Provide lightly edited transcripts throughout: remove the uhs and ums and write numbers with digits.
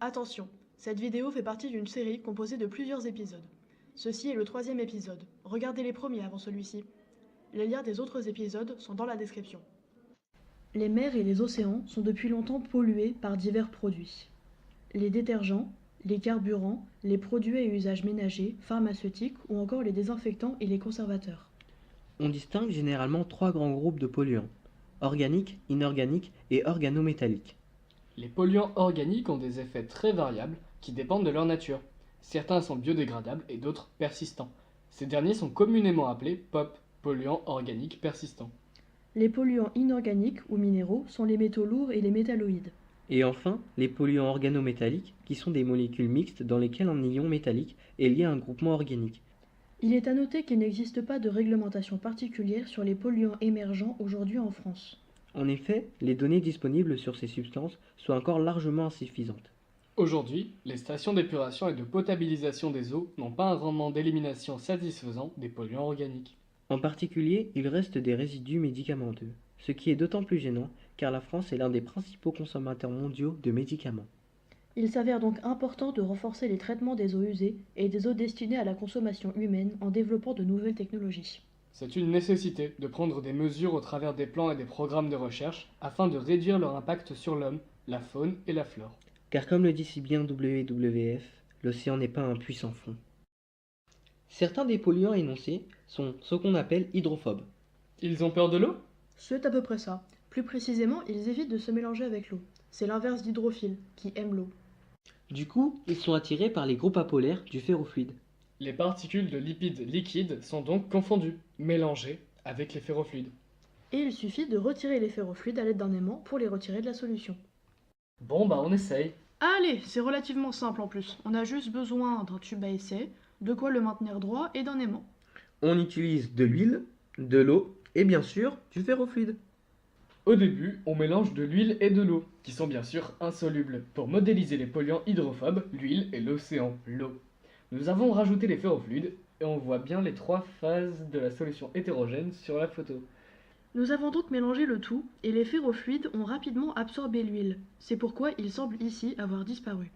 Attention, cette vidéo fait partie d'une série composée de plusieurs épisodes. Ceci est le 3e épisode. Regardez les premiers avant celui-ci. Les liens des autres épisodes sont dans la description. Les mers et les océans sont depuis longtemps pollués par divers produits. Les détergents, les carburants, les produits à usage ménager, pharmaceutiques ou encore les désinfectants et les conservateurs. On distingue généralement 3 grands groupes de polluants: organiques, inorganiques et organométalliques. Les polluants organiques ont des effets très variables qui dépendent de leur nature. Certains sont biodégradables et d'autres persistants. Ces derniers sont communément appelés POP, polluants organiques persistants. Les polluants inorganiques ou minéraux sont les métaux lourds et les métalloïdes. Et enfin, les polluants organométalliques, qui sont des molécules mixtes dans lesquelles un ion métallique est lié à un groupement organique. Il est à noter qu'il n'existe pas de réglementation particulière sur les polluants émergents aujourd'hui en France. En effet, les données disponibles sur ces substances sont encore largement insuffisantes. Aujourd'hui, les stations d'épuration et de potabilisation des eaux n'ont pas un rendement d'élimination satisfaisant des polluants organiques. En particulier, il reste des résidus médicamenteux, ce qui est d'autant plus gênant car la France est l'un des principaux consommateurs mondiaux de médicaments. Il s'avère donc important de renforcer les traitements des eaux usées et des eaux destinées à la consommation humaine en développant de nouvelles technologies. C'est une nécessité de prendre des mesures au travers des plans et des programmes de recherche afin de réduire leur impact sur l'homme, la faune et la flore. Car comme le dit si bien WWF, l'océan n'est pas un puits sans fond. Certains des polluants énoncés sont ce qu'on appelle hydrophobes. Ils ont peur de l'eau ? C'est à peu près ça. Plus précisément, ils évitent de se mélanger avec l'eau. C'est l'inverse d'hydrophile, qui aime l'eau. Du coup, ils sont attirés par les groupes apolaires du ferrofluide. Les particules de lipides liquides sont donc confondues, mélangées avec les ferrofluides. Et il suffit de retirer les ferrofluides à l'aide d'un aimant pour les retirer de la solution. Bon on essaye. Allez, c'est relativement simple en plus. On a juste besoin d'un tube à essai, de quoi le maintenir droit et d'un aimant. On utilise de l'huile, de l'eau et bien sûr du ferrofluide. Au début, on mélange de l'huile et de l'eau, qui sont bien sûr insolubles, pour modéliser les polluants hydrophobes, l'huile et l'océan, l'eau. Nous avons rajouté les ferrofluides, et on voit bien les 3 phases de la solution hétérogène sur la photo. Nous avons donc mélangé le tout, et les ferrofluides ont rapidement absorbé l'huile. C'est pourquoi ils semblent ici avoir disparu.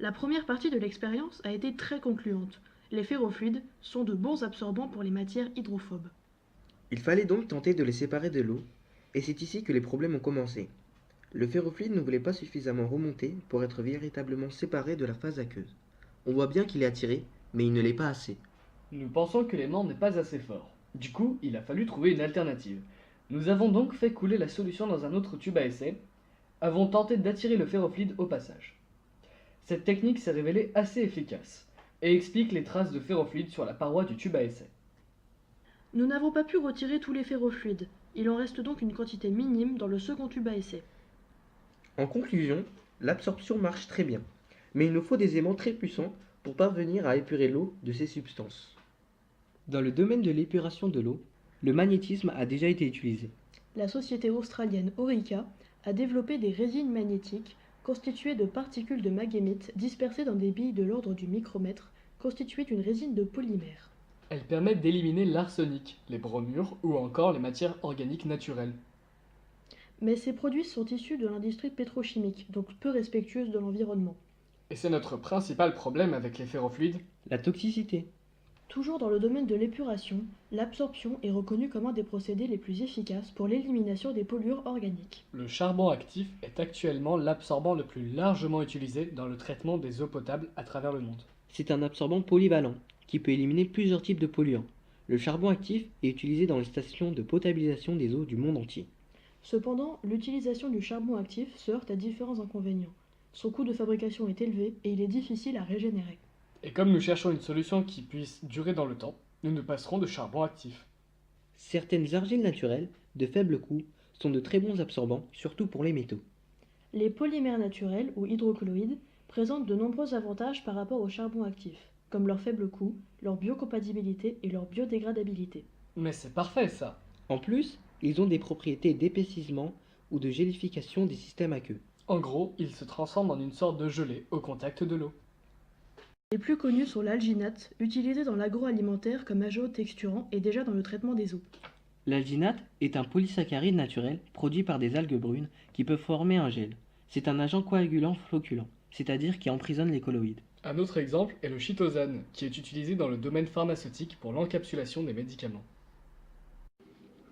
La première partie de l'expérience a été très concluante. Les ferrofluides sont de bons absorbants pour les matières hydrophobes. Il fallait donc tenter de les séparer de l'eau, et c'est ici que les problèmes ont commencé. Le ferrofluide ne voulait pas suffisamment remonter pour être véritablement séparé de la phase aqueuse. On voit bien qu'il est attiré, mais il ne l'est pas assez. Nous pensons que l'aimant n'est pas assez fort. Du coup, il a fallu trouver une alternative. Nous avons donc fait couler la solution dans un autre tube à essai, avons tenté d'attirer le ferrofluide au passage. Cette technique s'est révélée assez efficace, et explique les traces de ferrofluide sur la paroi du tube à essai. Nous n'avons pas pu retirer tous les ferrofluides. Il en reste donc une quantité minime dans le second tube à essai. En conclusion, l'absorption marche très bien, mais il nous faut des aimants très puissants pour parvenir à épurer l'eau de ces substances. Dans le domaine de l'épuration de l'eau, le magnétisme a déjà été utilisé. La société australienne Orica a développé des résines magnétiques constituées de particules de magnémite dispersées dans des billes de l'ordre du micromètre, constituées d'une résine de polymère. Elle permet d'éliminer l'arsenic, les bromures ou encore les matières organiques naturelles. Mais ces produits sont issus de l'industrie pétrochimique, donc peu respectueuse de l'environnement. Et c'est notre principal problème avec les ferrofluides. La toxicité. Toujours dans le domaine de l'épuration, l'absorption est reconnue comme un des procédés les plus efficaces pour l'élimination des polluants organiques. Le charbon actif est actuellement l'absorbant le plus largement utilisé dans le traitement des eaux potables à travers le monde. C'est un absorbant polyvalent qui peut éliminer plusieurs types de polluants. Le charbon actif est utilisé dans les stations de potabilisation des eaux du monde entier. Cependant, l'utilisation du charbon actif se heurte à différents inconvénients. Son coût de fabrication est élevé et il est difficile à régénérer. Et comme nous cherchons une solution qui puisse durer dans le temps, nous nous passerons de charbon actif. Certaines argiles naturelles, de faible coût, sont de très bons absorbants, surtout pour les métaux. Les polymères naturels ou hydrocolloïdes présentent de nombreux avantages par rapport au charbon actif, comme leur faible coût, leur biocompatibilité et leur biodégradabilité. Mais c'est parfait ça. En plus, ils ont des propriétés d'épaississement ou de gélification des systèmes aqueux. En gros, ils se transforment en une sorte de gelée au contact de l'eau. Les plus connus sont l'alginate, utilisé dans l'agroalimentaire comme agent texturant et déjà dans le traitement des eaux. L'alginate est un polysaccharide naturel produit par des algues brunes qui peuvent former un gel. C'est un agent coagulant flocculant. c'est-à-dire qui emprisonne les colloïdes. Un autre exemple est le chitosane, qui est utilisé dans le domaine pharmaceutique pour l'encapsulation des médicaments.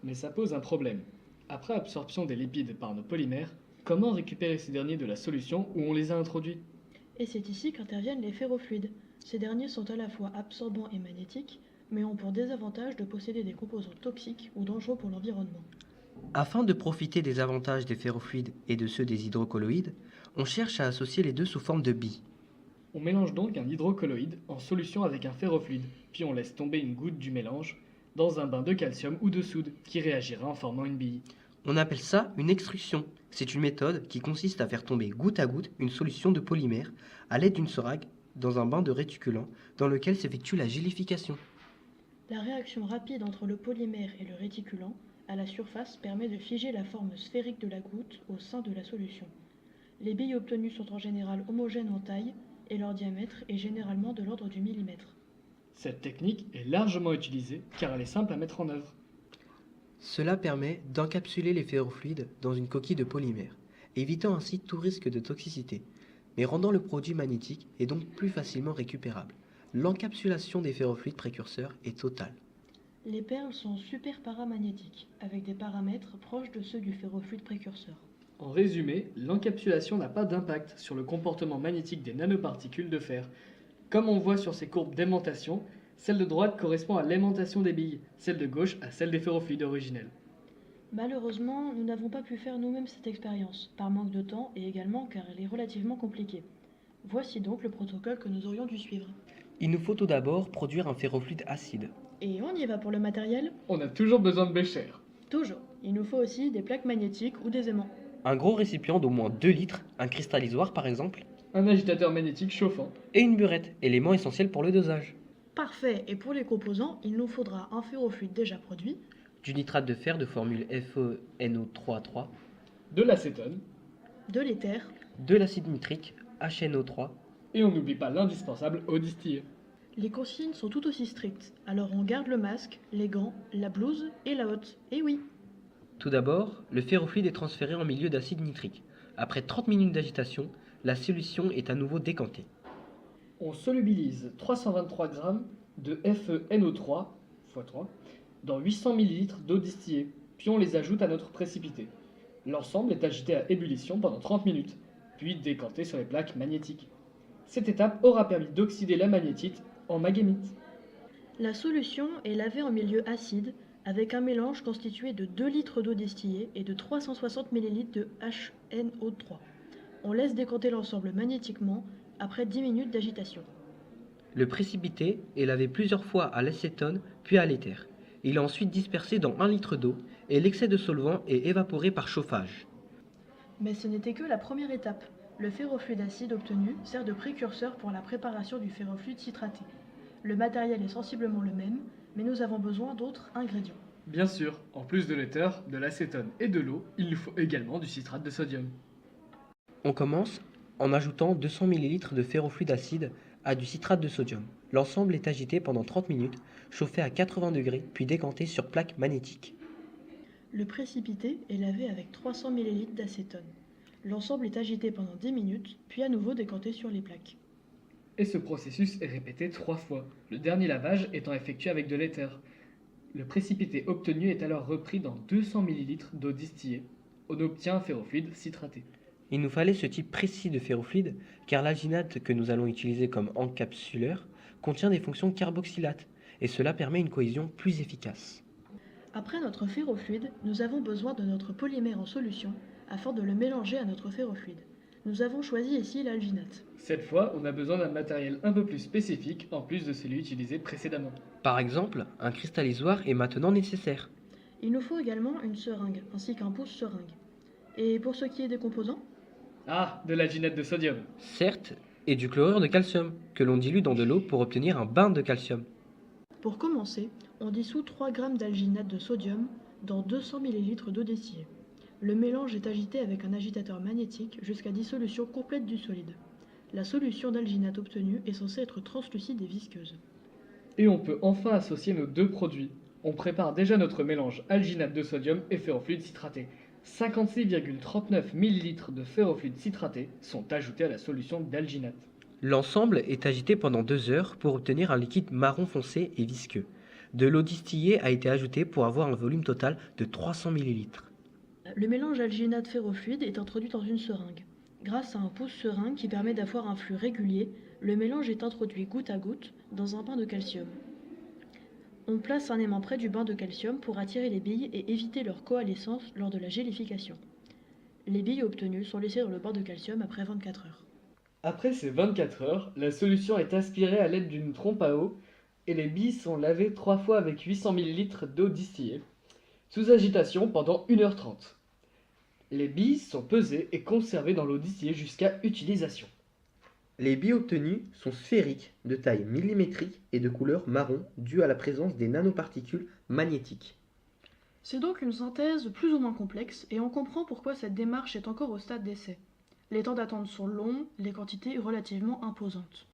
Mais ça pose un problème. Après absorption des lipides par nos polymères, comment récupérer ces derniers de la solution où on les a introduits? Et c'est ici qu'interviennent les ferrofluides. Ces derniers sont à la fois absorbants et magnétiques, mais ont pour désavantage de posséder des composants toxiques ou dangereux pour l'environnement. Afin de profiter des avantages des ferrofluides et de ceux des hydrocolloïdes, on cherche à associer les deux sous forme de billes. On mélange donc un hydrocolloïde en solution avec un ferrofluide, puis on laisse tomber une goutte du mélange dans un bain de calcium ou de soude qui réagira en formant une bille. On appelle ça une extrusion. C'est une méthode qui consiste à faire tomber goutte à goutte une solution de polymère à l'aide d'une seringue dans un bain de réticulant dans lequel s'effectue la gélification. La réaction rapide entre le polymère et le réticulant à la surface permet de figer la forme sphérique de la goutte au sein de la solution. Les billes obtenues sont en général homogènes en taille et leur diamètre est généralement de l'ordre du millimètre. Cette technique est largement utilisée car elle est simple à mettre en œuvre. Cela permet d'encapsuler les ferrofluides dans une coquille de polymère, évitant ainsi tout risque de toxicité, mais rendant le produit magnétique et donc plus facilement récupérable. L'encapsulation des ferrofluides précurseurs est totale. Les perles sont super paramagnétiques, avec des paramètres proches de ceux du ferrofluide précurseur. En résumé, l'encapsulation n'a pas d'impact sur le comportement magnétique des nanoparticules de fer. Comme on voit sur ces courbes d'aimantation, celle de droite correspond à l'aimantation des billes, celle de gauche à celle des ferrofluides originels. Malheureusement, nous n'avons pas pu faire nous-mêmes cette expérience, par manque de temps et également car elle est relativement compliquée. Voici donc le protocole que nous aurions dû suivre. Il nous faut tout d'abord produire un ferrofluide acide. Et on y va pour le matériel? On a toujours besoin de bécher. Toujours. Il nous faut aussi des plaques magnétiques ou des aimants. Un gros récipient d'au moins 2 litres, un cristallisoire par exemple, Un agitateur magnétique chauffant. et une burette, élément essentiel pour le dosage. Parfait. Et pour les composants, il nous faudra un ferrofluide déjà produit, Du nitrate de fer de formule FeNO3,3, De l'acétone. de l'éther, de l'acide nitrique HNO3, Et on n'oublie pas l'indispensable eau distillée. Les consignes sont tout aussi strictes, alors on garde le masque, les gants, la blouse et la hotte. Et oui. Tout d'abord, le ferrofluide est transféré en milieu d'acide nitrique. Après 30 minutes d'agitation, la solution est à nouveau décantée. On solubilise 323 g de FeNO3 x 3 dans 800 ml d'eau distillée, puis on les ajoute à notre précipité. L'ensemble est agité à ébullition pendant 30 minutes, puis décanté sur les plaques magnétiques. Cette étape aura permis d'oxyder la magnétite en maghémite. La solution est lavée en milieu acide avec un mélange constitué de 2 litres d'eau distillée et de 360 ml de HNO3. On laisse décanter l'ensemble magnétiquement après 10 minutes d'agitation. Le précipité est lavé plusieurs fois à l'acétone puis à l'éther. Il est ensuite dispersé dans 1 litre d'eau et l'excès de solvant est évaporé par chauffage. Mais ce n'était que la première étape. Le ferrofluide acide obtenu sert de précurseur pour la préparation du ferrofluide citraté. Le matériel est sensiblement le même, mais nous avons besoin d'autres ingrédients. Bien sûr, en plus de l'éther, de l'acétone et de l'eau, il nous faut également du citrate de sodium. On commence en ajoutant 200 ml de ferrofluide acide à du citrate de sodium. L'ensemble est agité pendant 30 minutes, chauffé à 80 degrés, puis décanté sur plaque magnétique. Le précipité est lavé avec 300 ml d'acétone. L'ensemble est agité pendant 10 minutes, puis à nouveau décanté sur les plaques. Et ce processus est répété 3 fois, le dernier lavage étant effectué avec de l'éther. Le précipité obtenu est alors repris dans 200 ml d'eau distillée. On obtient un ferrofluide citraté. Il nous fallait ce type précis de ferrofluide car l'alginate que nous allons utiliser comme encapsuleur contient des fonctions carboxylates et cela permet une cohésion plus efficace. Après notre ferrofluide, nous avons besoin de notre polymère en solution afin de le mélanger à notre ferrofluide. Nous avons choisi ici l'alginate. Cette fois, on a besoin d'un matériel un peu plus spécifique en plus de celui utilisé précédemment. Par exemple, un cristallisoire est maintenant nécessaire. Il nous faut également une seringue ainsi qu'un pouce-seringue. Et pour ce qui est des composants, Ah, de l'alginate de sodium. Certes, et du chlorure de calcium, que l'on dilue dans de l'eau pour obtenir un bain de calcium. pour commencer, on dissout 3 g d'alginate de sodium dans 200 ml d'eau distillée. Le mélange est agité avec un agitateur magnétique jusqu'à dissolution complète du solide. La solution d'alginate obtenue est censée être translucide et visqueuse. Et on peut enfin associer nos deux produits. On prépare déjà notre mélange alginate de sodium et ferrofluide citraté. 56,39 ml de ferrofluide citraté sont ajoutés à la solution d'alginate. L'ensemble est agité pendant 2 heures pour obtenir un liquide marron foncé et visqueux. De l'eau distillée a été ajoutée pour avoir un volume total de 300 ml. Le mélange alginate ferrofluide est introduit dans une seringue. Grâce à un pouce-seringue qui permet d'avoir un flux régulier, le mélange est introduit goutte à goutte dans un bain de calcium. On place un aimant près du bain de calcium pour attirer les billes et éviter leur coalescence lors de la gélification. Les billes obtenues sont laissées dans le bain de calcium après 24 heures. Après ces 24 heures, la solution est aspirée à l'aide d'une trompe à eau et les billes sont lavées 3 fois avec 800 ml d'eau distillée, sous agitation pendant 1h30. Les billes sont pesées et conservées dans l'eau distillée jusqu'à utilisation. Les billes obtenues sont sphériques, de taille millimétrique et de couleur marron, due à la présence des nanoparticules magnétiques. C'est donc une synthèse plus ou moins complexe et on comprend pourquoi cette démarche est encore au stade d'essai. Les temps d'attente sont longs, les quantités relativement imposantes.